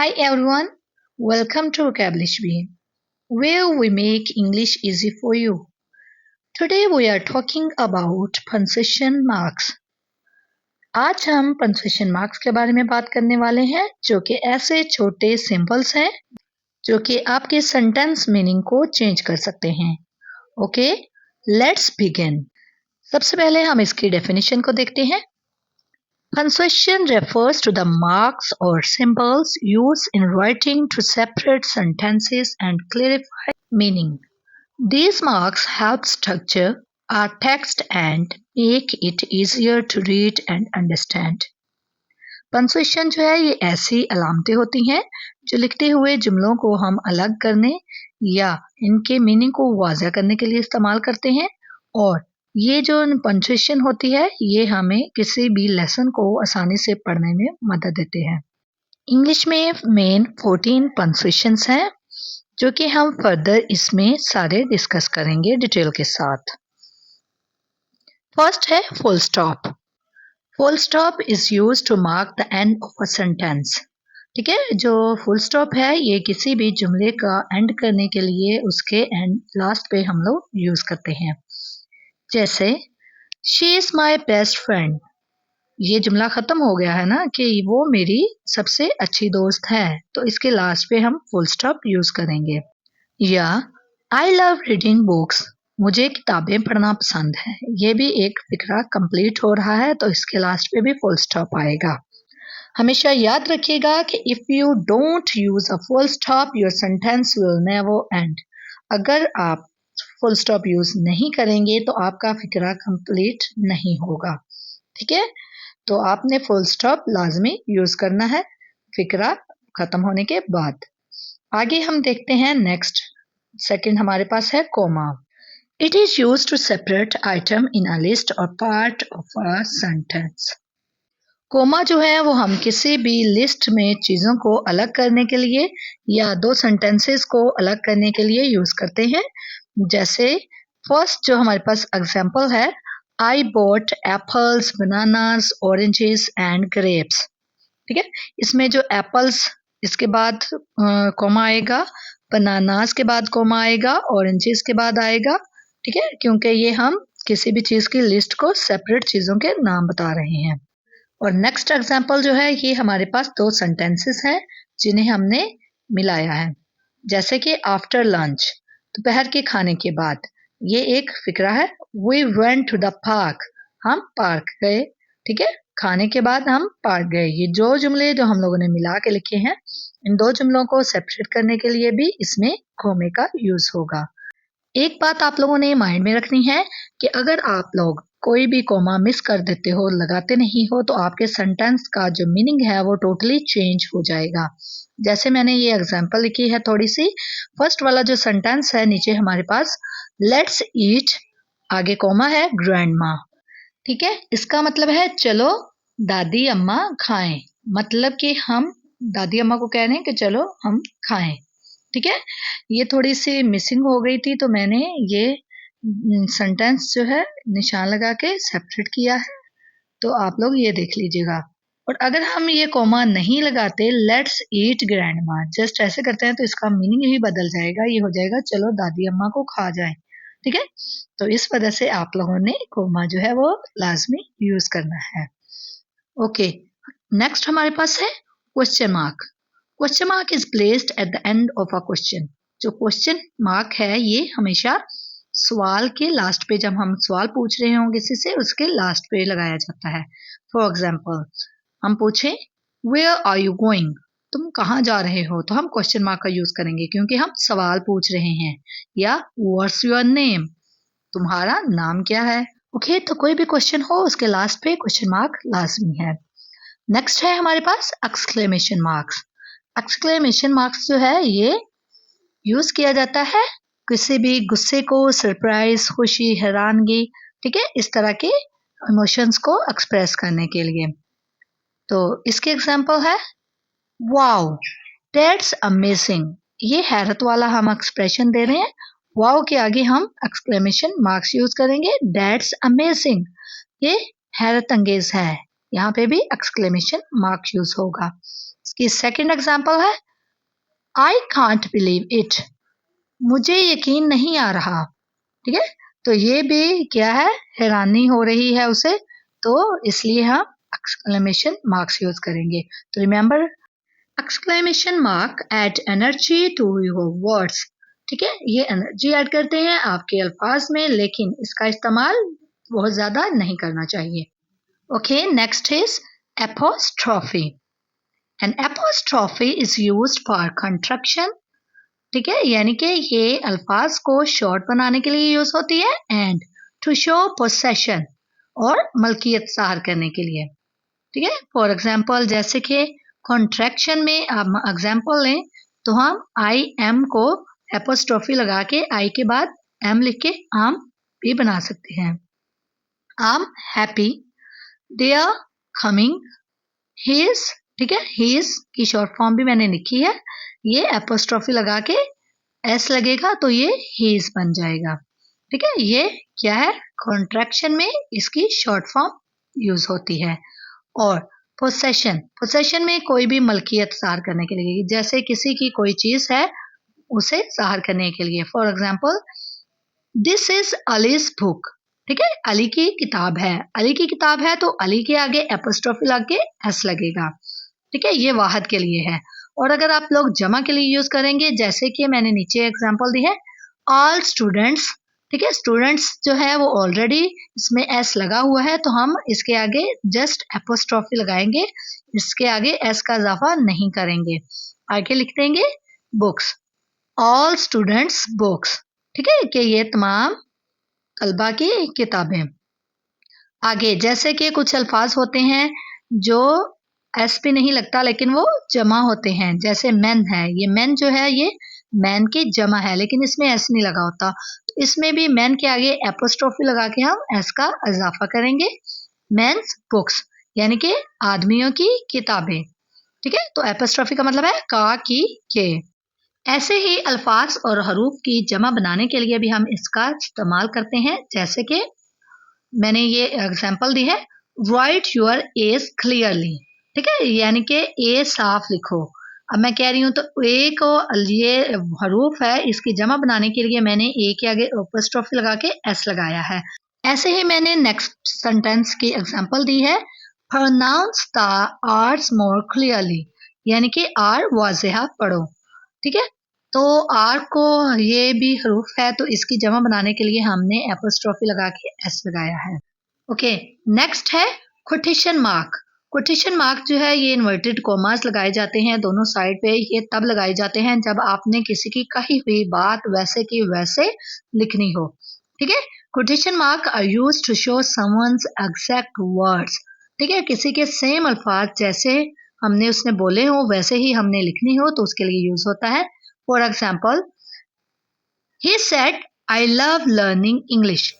Hi everyone, welcome to Vocabulary Bee, where we make English easy for you. Today we are talking about punctuation marks. आज हम punctuation marks के बारे में बात करने वाले हैं जो कि ऐसे छोटे सिंबल्स हैं जो कि आपके सेंटेंस मीनिंग को चेंज कर सकते हैं. Okay, let's begin. सबसे पहले हम इसकी डेफिनेशन को देखते हैं. Punctuation refers to the marks or symbols used in writing to separate sentences and clarify meaning. These marks help structure our text and make it easier to read and understand. Punctuation जो है ये ऐसी अलामतें होती हैं जो लिखते हुए जुमलों को हम अलग करने या इनके मीनिंग को वाज़ह करने के लिए इस्तेमाल करते हैं और ये जो पंक्चुएशन होती है ये हमें किसी भी लेसन को आसानी से पढ़ने में मदद देते हैं. इंग्लिश में मेन 14 पंक्चुएशंस हैं जो कि हम फर्दर इसमें सारे डिस्कस करेंगे डिटेल के साथ. फर्स्ट है full stop. Full stop is used to mark the end of a sentence. ठीक है, जो फुल स्टॉप है ये किसी भी जुमले का एंड करने के लिए उसके एंड लास्ट पे हम लोग यूज करते हैं. जैसे she is my best friend. ये जुमला खत्म हो गया है ना कि वो मेरी सबसे अच्छी दोस्त है, तो इसके लास्ट पे हम फुल स्टॉप यूज करेंगे. या आई लव रीडिंग बुक्स. मुझे किताबें पढ़ना पसंद है. ये भी एक फिक्रा कंप्लीट हो रहा है तो इसके लास्ट पे भी फुल स्टॉप आएगा. हमेशा याद रखिएगा कि if you don't use a full stop your sentence will never and. अगर आप फुल स्टॉप यूज नहीं करेंगे तो आपका फिक्रा कंप्लीट नहीं होगा. ठीक है, तो आपने फुल स्टॉप लाजमी यूज करना है फिक्रा खत्म होने के बाद. आगे हम देखते हैं नेक्स्ट. सेकंड हमारे पास है comma. It is used to separate item in a list और part of a sentence. Comma जो है वो हम किसी भी लिस्ट में चीज़ों को अलग करने के लिए या दो सेंटेंसेस को अलग करने के लिए यूज करते हैं. जैसे फर्स्ट जो हमारे पास एग्जांपल है, I bought apples, bananas, oranges and grapes. ठीक है, इसमें जो एप्पल्स इसके बाद कोमा आएगा, बनानास के बाद कोमा आएगा, ऑरेंजेस के बाद आएगा. ठीक है, क्योंकि ये हम किसी भी चीज़ की लिस्ट को सेपरेट चीज़ों के नाम बता रहे हैं. और नेक्स्ट एग्जांपल जो है ये हमारे पास दो सेंटेंसेस हैं जिन्हें हमने मिलाया है. जैसे कि आफ्टर लंच, दोपहर के खाने के बाद. ये एक फिक्रा है. We went to the park, हम पार्क गए. ठीक है, खाने के बाद हम पार्क गए. ये जो जुमले जो हम लोगों ने मिला के लिखे हैं, इन दो जुमलों को सेपरेट करने के लिए भी इसमें कोमे का यूज होगा. एक बात आप लोगों ने माइंड में रखनी है कि अगर आप लोग कोई भी कोमा मिस कर देते हो, लगाते नहीं हो, तो आपके सेंटेंस का जो मीनिंग है वो टोटली चेंज हो जाएगा. जैसे मैंने ये एग्जांपल लिखी है थोड़ी सी. फर्स्ट वाला जो सेंटेंस है नीचे हमारे पास लेट्स ईट, आगे कोमा है ग्रैंडमा. ठीक है, इसका मतलब है चलो दादी अम्मा खाएं. मतलब कि हम दादी अम्मा को कह रहे हैं कि चलो हम खाएं. ठीक है, ये थोड़ी सी मिसिंग हो गई थी तो मैंने ये सेंटेंस जो है निशान लगा के सेपरेट किया है, तो आप लोग ये देख लीजिएगा. और अगर हम ये कोमा नहीं लगाते, लेट्स ईट ग्रैंडमा, जस्ट ऐसे करते हैं, तो इसका मीनिंग ही बदल जाएगा. ये हो जाएगा चलो दादी अम्मा को खा जाए. ठीक है, तो इस वजह से आप लोगों ने कोमा जो है वो लाजमी यूज करना है. ओके, नेक्स्ट हमारे पास है question mark. Question mark is placed at the end of a question. जो क्वेश्चन मार्क है ये हमेशा सवाल के लास्ट पे, जब हम सवाल पूछ रहे हों किसी से, उसके लास्ट पे लगाया जाता है. फॉर एग्जाम्पल हम पूछें वेयर आर यू गोइंग, तुम कहाँ जा रहे हो, तो हम क्वेश्चन मार्क का यूज करेंगे क्योंकि हम सवाल पूछ रहे हैं. या व्हाट्स योर नेम, तुम्हारा नाम क्या है. ओके, तो कोई भी क्वेश्चन हो उसके लास्ट पे क्वेश्चन मार्क लाजमी है. नेक्स्ट है हमारे पास एक्सक्लेमेशन मार्क्स. एक्सक्लेमेशन मार्क्स जो है ये यूज किया जाता है किसी भी गुस्से को, सरप्राइज, खुशी, हैरानगी, ठीक है, इस तरह के इमोशंस को एक्सप्रेस करने के लिए. तो इसके एग्जांपल है वाओ, दैट्स अमेजिंग. ये हैरत वाला हम एक्सप्रेशन दे रहे हैं. वाओ के आगे हम एक्सक्लेमेशन मार्क्स यूज करेंगे. दैट्स अमेजिंग, ये हैरत अंगेज है, यहाँ पे भी एक्सक्लेमेशन मार्क्स यूज होगा. इसकी सेकंड एग्जांपल है आई कांट बिलीव इट, मुझे यकीन नहीं आ रहा। ठीक है, तो ये भी क्या है, हैरानी हो रही है उसे, तो इसलिए हम एक्सक्लेमेशन मार्क्स यूज करेंगे। तो remember, exclamation mark add energy to your words. ठीक है, ये एनर्जी ऐड करते हैं आपके अल्फाज में, लेकिन इसका इस्तेमाल बहुत ज्यादा नहीं करना चाहिए। Okay, next is apostrophe. An apostrophe is used for contraction. ठीक है, यानी कि ये अल्फाज को शॉर्ट बनाने के लिए यूज होती है, एंड टू शो पोसेशन, और मलकियत ज़ाहिर करने के लिए। ठीक है, फॉर एग्जाम्पल जैसे कि कॉन्ट्रैक्शन में आप एग्जाम्पल लें तो हम आई एम को एपोस्ट्रोफी लगा के आई के बाद एम लिख के आम भी बना सकते हैं। I'm happy, they are coming, he is. ठीक है, ही इज की शॉर्ट फॉर्म भी मैंने लिखी है, ये एपोस्ट्रोफी लगा के एस लगेगा तो ये ही इज बन जाएगा। ठीक है, ये क्या है, कॉन्ट्रैक्शन में इसकी शॉर्ट फॉर्म यूज होती है। और पोसेशन, पोसेशन में कोई भी मलकियत ज़ाहिर करने के लिए, जैसे किसी की कोई चीज है उसे ज़ाहिर करने के लिए। For example this is allies book. ठीक है, अली की किताब है, अली की किताब है तो अली के आगे एपोस्ट्रोफी लगे एस लगेगा। ठीक है, ये वाहद के लिए है। और अगर आप लोग जमा के लिए यूज करेंगे, जैसे कि मैंने नीचे एग्जांपल दी है, ऑल स्टूडेंट्स। ठीक है, स्टूडेंट्स जो है वो ऑलरेडी इसमें एस लगा हुआ है, तो हम इसके आगे जस्ट एपोस्ट्रोफी लगाएंगे, इसके आगे एस का इजाफा नहीं करेंगे। आगे लिख देंगे बुक्स, ऑल स्टूडेंट्स बुक्स। ठीक है, कि ये तमाम तलबा की किताबें। आगे जैसे कि कुछ अल्फाज होते हैं जो एस पे नहीं लगता लेकिन वो जमा होते हैं, जैसे मैन है, ये मैन जो है ये मैन की जमा है, लेकिन इसमें एस नहीं लगा होता, तो इसमें भी मैन के आगे एपोस्ट्रोफी लगा के हम एस का इजाफा करेंगे। मेंस बुक्स, यानी कि आदमियों की किताबें। ठीक है, तो एपोस्ट्रोफी का मतलब है का की के। ऐसे ही अल्फाज और हरूफ की जमा बनाने के लिए भी हम इसका इस्तेमाल करते हैं, जैसे कि मैंने ये एग्जांपल दी है, राइट योर एज क्लियरली। ठीक है, यानी कि ए साफ लिखो। अब मैं कह रही हूँ तो ए को, ये हरूफ है, इसकी जमा बनाने के लिए मैंने ए के आगे एपोस्ट्रोफी लगा के एस लगाया है। ऐसे ही मैंने नेक्स्ट सेंटेंस की एग्जांपल दी है, pronounce the r's more clearly, यानी कि आर वाज़ेहा पढ़ो। ठीक है, तो आर को, ये भी हरूफ है तो इसकी जमा बनाने के लिए हमने एपोस्ट्रोफी लगा के एस लगाया है। ओके, नेक्स्ट है कोटेशन मार्क। कोटेशन मार्क जो है ये इन्वर्टेड कॉमास लगाए जाते हैं दोनों साइड पे, ये तब लगाए जाते हैं जब आपने किसी की कही हुई बात वैसे की वैसे लिखनी हो। ठीक है, quotation mark are used to show someone's exact words. ठीक है, किसी के सेम अल्फाज जैसे हमने उसने बोले हो वैसे ही हमने लिखनी हो तो उसके लिए यूज होता है। For example, he said I love learning English,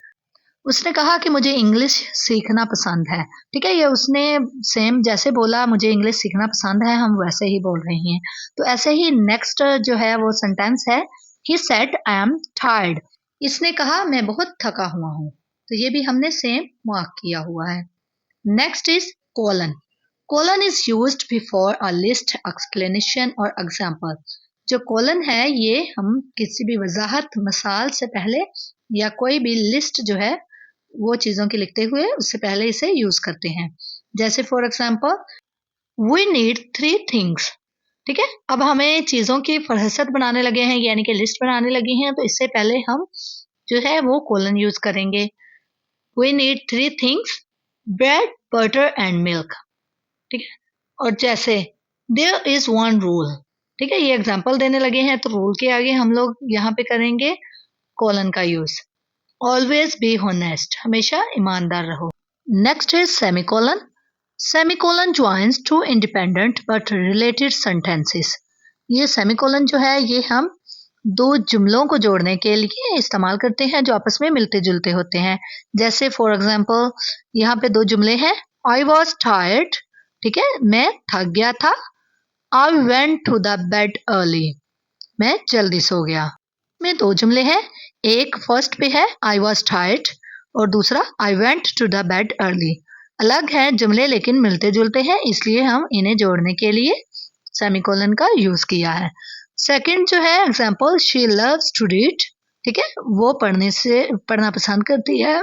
उसने कहा कि मुझे इंग्लिश सीखना पसंद है। ठीक है, ये उसने सेम जैसे बोला मुझे इंग्लिश सीखना पसंद है, हम वैसे ही बोल रहे हैं। तो ऐसे ही नेक्स्ट जो है वो सेंटेंस है, he said I am tired, इसने कहा मैं बहुत थका हुआ हूँ, तो ये भी हमने सेम मार्क किया हुआ है। Next is colon. Colon is used before a list, explanation और एग्जाम्पल। जो कोलन है ये हम किसी भी वजाहत, मिसाल से पहले या कोई भी लिस्ट जो है वो चीजों की लिखते हुए उससे पहले इसे यूज करते हैं। जैसे for example, we need 3 things. ठीक है, अब हमें चीजों की फहरिस्त बनाने लगे हैं, यानी कि लिस्ट बनाने लगी हैं, तो इससे पहले हम जो है वो कोलन यूज करेंगे। We need 3 things, bread, butter and milk. ठीक है, और जैसे देयर इज वन रूल। ठीक है, ये एग्जाम्पल देने लगे हैं तो रूल के आगे हम लोग यहाँ पे करेंगे कोलन का यूज। ऑलवेज बी होनेस्ट, हमेशा ईमानदार रहो। Next is semicolon. Semicolon joins two independent but related sentences. ये सेमीकोलन जो है ये हम दो जुमलों को जोड़ने के लिए इस्तेमाल करते हैं जो आपस में मिलते जुलते होते हैं। जैसे फॉर एग्जाम्पल यहाँ पे दो जुमले हैं, आई वॉज टायर्ड, ठीक है, मैं थक गया था। I went to the bed early, मैं जल्दी सो गया। में दो जुमले हैं, एक फर्स्ट पे है आई वॉज टायर्ड और दूसरा I went to the bed early. अलग है जुमले लेकिन मिलते जुलते हैं, इसलिए हम इन्हें जोड़ने के लिए सेमीकोलन का यूज किया है। सेकंड जो है example, she loves to read, ठीक है, वो पढ़ना पसंद करती है।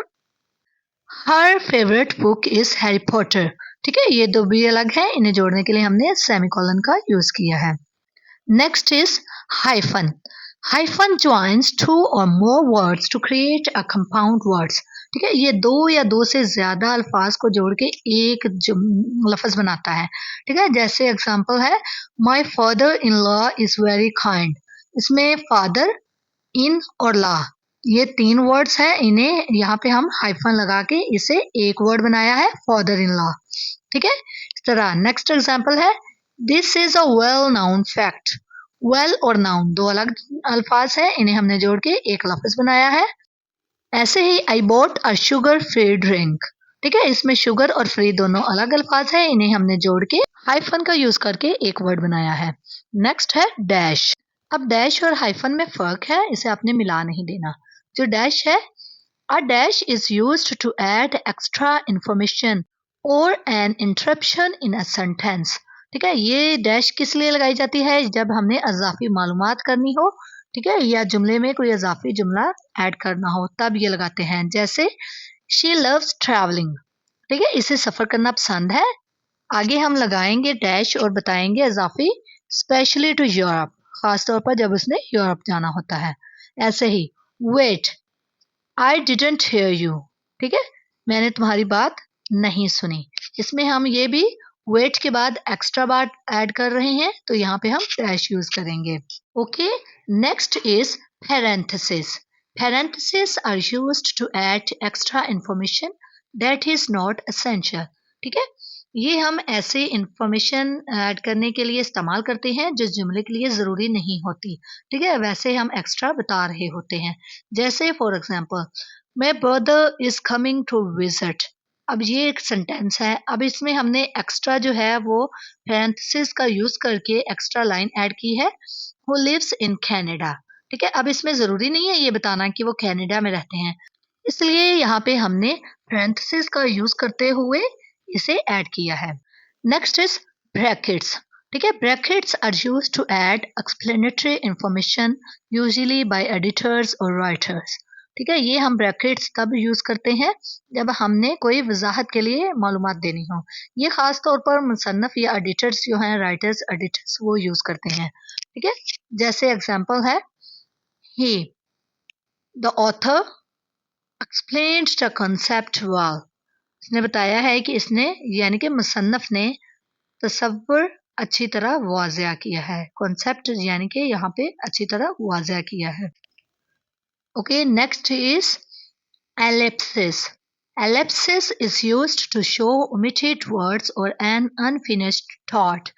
Her favourite book is Harry Potter, ठीक है, ये दो भी अलग है, इन्हें जोड़ने के लिए हमने सेमीकोलन का यूज किया है। Next is hyphen. Hyphen joins two or more words to create a compound words. ठीक है, ये दो या दो से ज्यादा अल्फाज को जोड़ के एक लफ्ज बनाता है। ठीक है, जैसे एग्जांपल है, My father in law is very kind. इसमें फादर, इन और ला, ये तीन वर्ड्स हैं, इन्हें यहाँ पे हम हाइफन लगा के इसे एक वर्ड बनाया है, फादर इन लॉ। ठीक है, इस तरह नेक्स्ट एग्जांपल है, this is a well known fact. Well और नाउन दो अलग अल्फाज है, इन्हें हमने जोड़ के एक लफ्ज बनाया है। ऐसे ही I bought a sugar free drink, ठीक है, इसमें शुगर और फ्री दोनों अलग अल्फाज है, इन्हें हमने जोड़ के हाइफन का यूज करके एक वर्ड बनाया है। नेक्स्ट है डैश। अब डैश और हाइफन में फर्क है, इसे आपने मिला नहीं देना। जो डैश है, a dash is used to add extra information or an interruption in a sentence. ठीक है, ये डैश किस लिए लगाई जाती है, जब हमने अजाफी मालूमात करनी हो, ठीक है, या जुमले में कोई अजाफी जुमला ऐड करना हो, तब ये लगाते हैं। जैसे she loves traveling, ठीक है, इसे सफर करना पसंद है। आगे हम लगाएंगे डैश और बताएंगे अजाफी, स्पेशली टू यूरोप, खासतौर पर जब उसने यूरोप जाना होता है। ऐसे ही wait, I didn't hear you, ठीक है, मैंने तुम्हारी बात नहीं सुनी। इसमें हम ये भी वेट के बाद एक्स्ट्रा बात ऐड कर रहे हैं, तो यहाँ पे हम डैश यूज करेंगे। Okay, next is parenthesis. Parentheses are used to add extra information that is not essential. ठीक है, ये हम ऐसे इंफॉर्मेशन ऐड करने के लिए इस्तेमाल करते हैं जो जुमले के लिए ज़रूरी नहीं होती। ठीक है, वैसे हम एक्स्ट्रा बता रहे होते हैं। जैसे for example, my brother is coming to visit. अब ये एक सेंटेंस है, अब इसमें हमने एक्स्ट्रा जो है वो पैरेंथेसिस का यूज करके एक्स्ट्रा लाइन ऐड की है, हु लिव्स इन कनाडा। ठीक है, अब इसमें ज़रूरी नहीं है ये बताना कि वो कनाडा में रहते हैं, इसलिए यहाँ पे हमने पैरेंथेसिस का यूज करते हुए इसे ऐड किया है। Next is brackets. ठीक है, brackets are used to add explanatory information usually by editors और राइटर्स। ठीक है, ये हम ब्रैकेट्स तब यूज करते हैं जब हमने कोई वजाहत के लिए मालूमात देनी हो। ये खास तौर पर मुसन्नफ या एडिटर्स जो हैं, राइटर्स एडिटर्स, वो यूज करते हैं। ठीक है, जैसे एग्जांपल है, ही the author explained the concept well. इसने बताया है कि इसने यानी कि मुसन्नफ ने तसव्वुर अच्छी तरह वाज़िया किया है, कॉन्सेप्ट यानी कि यहाँ पे अच्छी तरह वाज़िया किया है। Okay, next is ellipsis. Ellipsis is used to show omitted words or an unfinished thought.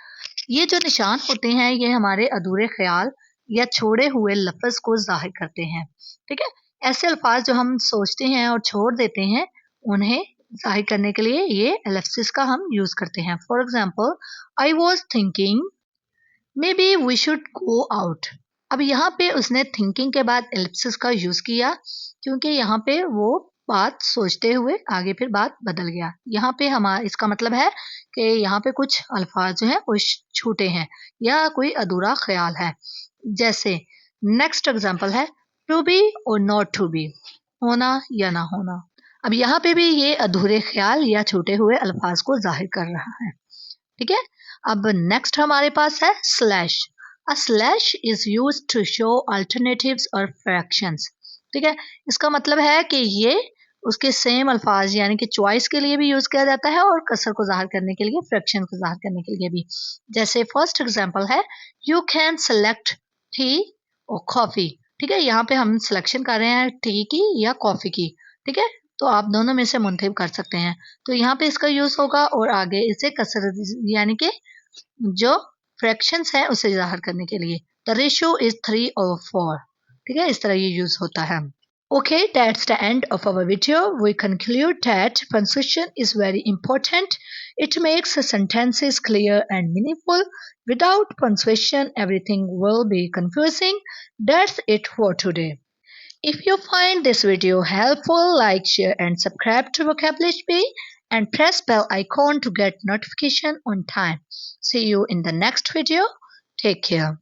ये जो निशान होते हैं ये हमारे अधूरे ख्याल या छोड़े हुए लफ्ज को जाहिर करते हैं। ठीक है, ऐसे अल्फाज जो हम सोचते हैं और छोड़ देते हैं, उन्हें जाहिर करने के लिए ये एलिप्सिस का हम यूज करते हैं। For example, I was thinking maybe we should go out. अब यहाँ पे उसने थिंकिंग के बाद एलिप्सिस का यूज किया, क्योंकि यहाँ पे वो बात सोचते हुए आगे फिर बात बदल गया। यहाँ पे हमारा इसका मतलब है कि यहाँ पे कुछ अल्फाज जो हैं वो छूटे हैं या कोई अधूरा ख्याल है। जैसे नेक्स्ट एग्जांपल है, टू बी और नॉट टू बी, होना या ना होना। अब यहाँ पे भी ये अधूरे ख्याल या छूटे हुए अल्फाज को जाहिर कर रहा है। ठीक है, अब नेक्स्ट हमारे पास है slash. A slash is used to show alternatives और फ्रैक्शंस। ठीक है, इसका मतलब है कि ये उसके सेम अल्फाज यानी कि चॉइस के लिए भी यूज किया जाता है और कसर को जाहिर करने के लिए, फ्रैक्शन को जाहिर करने के लिए भी। जैसे फर्स्ट एग्जांपल है, यू कैन सेलेक्ट टी और कॉफी। ठीक है, यहाँ पे हम सिलेक्शन कर रहे हैं टी की या कॉफी की। ठीक है, तो आप दोनों में से मुंतखब कर सकते हैं, तो यहाँ पे इसका यूज होगा और आगे इसे कसर यानी कि जो फ्रैक्शंस है उसे जाहिर करने के लिए। The ratio is 3/4। ठीक है, इस तरह ये यूज होता है। Okay, that's the end of our video. We conclude that punctuation is very important. It makes sentences clear and meaningful. Without punctuation, everything will be confusing. That's it for today. If you find this video helpful, like, share, and subscribe to Vocabulary and press bell icon to get notification on time. See you in the next video. Take care.